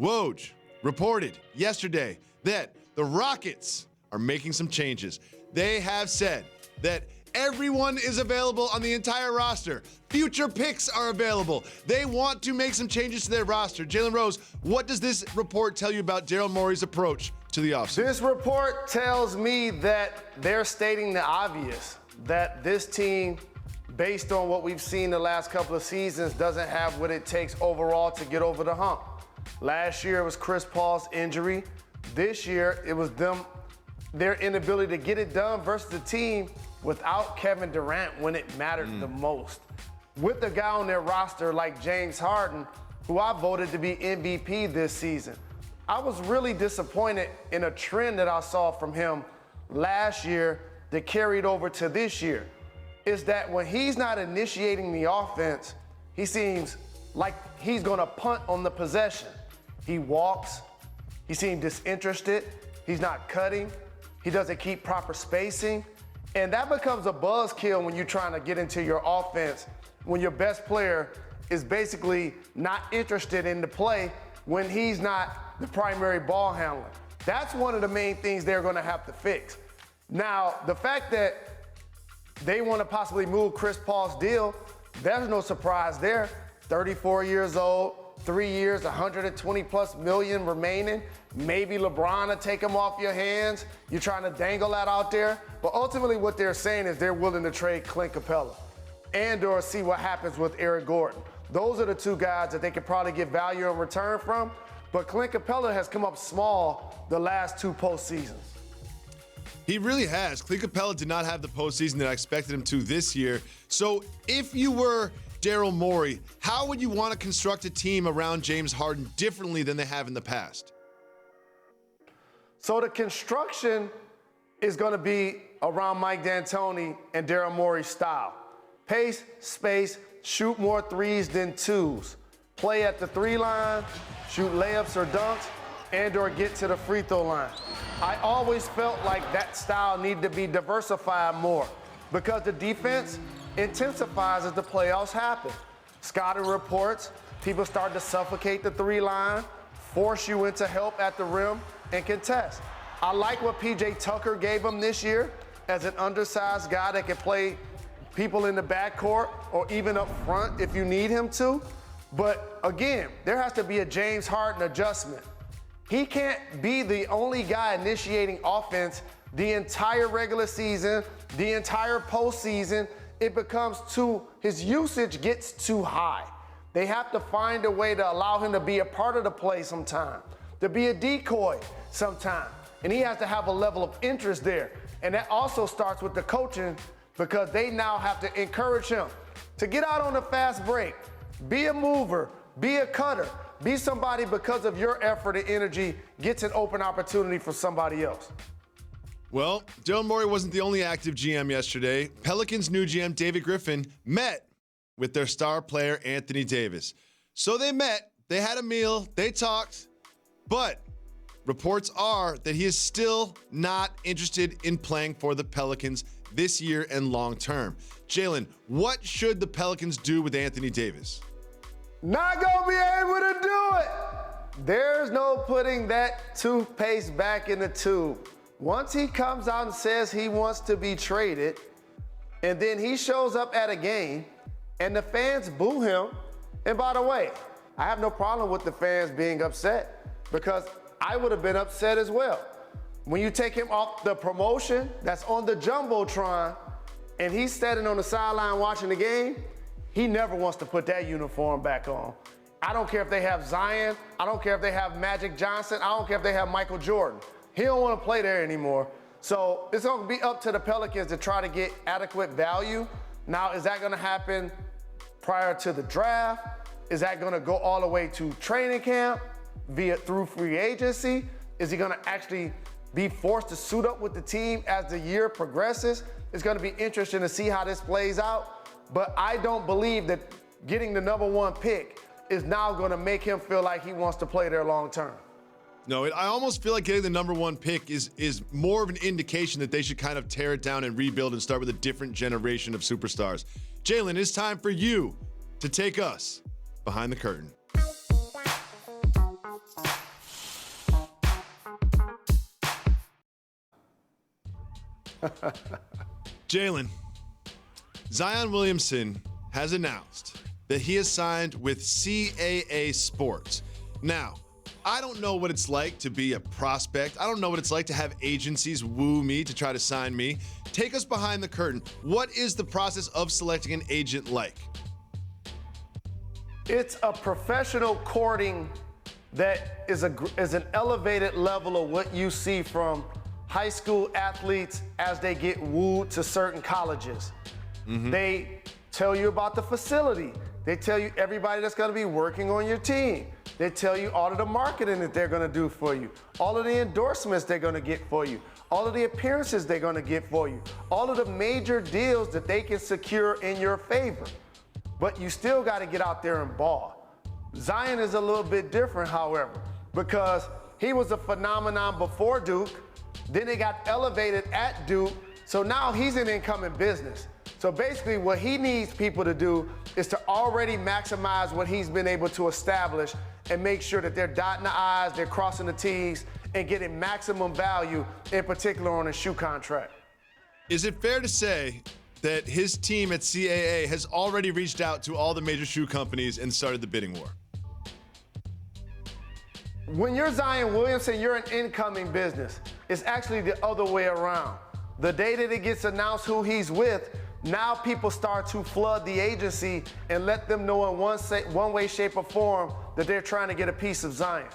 Woj reported yesterday that the Rockets are making some changes. They have said that everyone is available on the entire roster. Future picks are available. They want to make some changes to their roster. Jalen Rose, what does this report tell you about Daryl Morey's approach to the offseason? This report tells me that they're stating the obvious, that this team, based on what we've seen the last couple of seasons, doesn't have what it takes overall to get over the hump. Last year it was Chris Paul's injury. This year it was their inability to get it done versus the team without Kevin Durant when it mattered the most. With a guy on their roster like James Harden, who I voted to be MVP this season, I was really disappointed in a trend that I saw from him last year that carried over to this year. Is that when he's not initiating the offense, he seems like he's gonna punt on the possession. He walks, he seems disinterested, he's not cutting, he doesn't keep proper spacing, and that becomes a buzzkill when you're trying to get into your offense, when your best player is basically not interested in the play when he's not the primary ball handler. That's one of the main things they're gonna have to fix. Now, the fact that they want to possibly move Chris Paul's deal, there's no surprise there. 34 years old, 3 years, 120 plus million remaining. Maybe LeBron will take him off your hands. You're trying to dangle that out there. But ultimately what they're saying is they're willing to trade Clint Capella and or see what happens with Eric Gordon. Those are the two guys that they could probably get value in return from. But Clint Capella has come up small the last two postseasons. He really has. Clint Capella did not have the postseason that I expected him to this year. So if you were Daryl Morey, how would you want to construct a team around James Harden differently than they have in the past? So the construction is going to be around Mike D'Antoni and Daryl Morey's style. Pace, space, shoot more threes than twos. Play at the 3 line, shoot layups or dunks, and or get to the free throw line. I always felt like that style needed to be diversified more because the defense intensifies as the playoffs happen. Scouting reports, people start to suffocate the 3 line, force you into help at the rim and contest. I like what PJ Tucker gave them this year as an undersized guy that can play people in the backcourt or even up front if you need him to. But again, there has to be a James Harden adjustment. He can't be the only guy initiating offense the entire regular season, the entire postseason. It becomes his usage gets too high. They have to find a way to allow him to be a part of the play sometime, to be a decoy sometime. And he has to have a level of interest there. And that also starts with the coaching because they now have to encourage him to get out on a fast break, be a mover, be a cutter. Be somebody because of your effort and energy gets an open opportunity for somebody else. Well, Daryl Morey wasn't the only active GM yesterday. Pelicans' new GM, David Griffin, met with their star player, Anthony Davis. So they met, they had a meal, they talked, but reports are that he is still not interested in playing for the Pelicans this year and long term. Jalen, what should the Pelicans do with Anthony Davis? Not gonna be able to do it. There's no putting that toothpaste back in the tube. Once he comes out and says he wants to be traded, and then he shows up at a game, and the fans boo him. And by the way, I have no problem with the fans being upset because I would have been upset as well. When you take him off the promotion that's on the Jumbotron, and he's standing on the sideline watching the game, he never wants to put that uniform back on. I don't care if they have Zion. I don't care if they have Magic Johnson. I don't care if they have Michael Jordan. He don't want to play there anymore. So it's going to be up to the Pelicans to try to get adequate value. Now, is that going to happen prior to the draft? Is that going to go all the way to training camp through free agency? Is he going to actually be forced to suit up with the team as the year progresses? It's going to be interesting to see how this plays out. But I don't believe that getting the #1 pick is now going to make him feel like he wants to play there long term. No, I almost feel like getting the #1 pick is more of an indication that they should kind of tear it down and rebuild and start with a different generation of superstars. Jalen, it's time for you to take us behind the curtain. Jalen, Zion Williamson has announced that he has signed with CAA Sports. Now, I don't know what it's like to be a prospect. I don't know what it's like to have agencies woo me to try to sign me. Take us behind the curtain. What is the process of selecting an agent like? It's a professional courting that is an elevated level of what you see from high school athletes as they get wooed to certain colleges. They tell you about the facility. They tell you everybody that's going to be working on your team. They tell you all of the marketing that they're going to do for you, all of the endorsements they're going to get for you, all of the appearances they're going to get for you, all of the major deals that they can secure in your favor. But you still got to get out there and ball. Zion is a little bit different, however, because he was a phenomenon before Duke. Then they got elevated at Duke. So now he's in incoming business. So basically what he needs people to do is to already maximize what he's been able to establish and make sure that they're dotting the I's, they're crossing the T's, and getting maximum value, in particular on a shoe contract. Is it fair to say that his team at CAA has already reached out to all the major shoe companies and started the bidding war? When you're Zion Williamson, you're an incoming business. It's actually the other way around. The day that it gets announced who he's with, now people start to flood the agency and let them know in one way, shape, or form that they're trying to get a piece of Zion.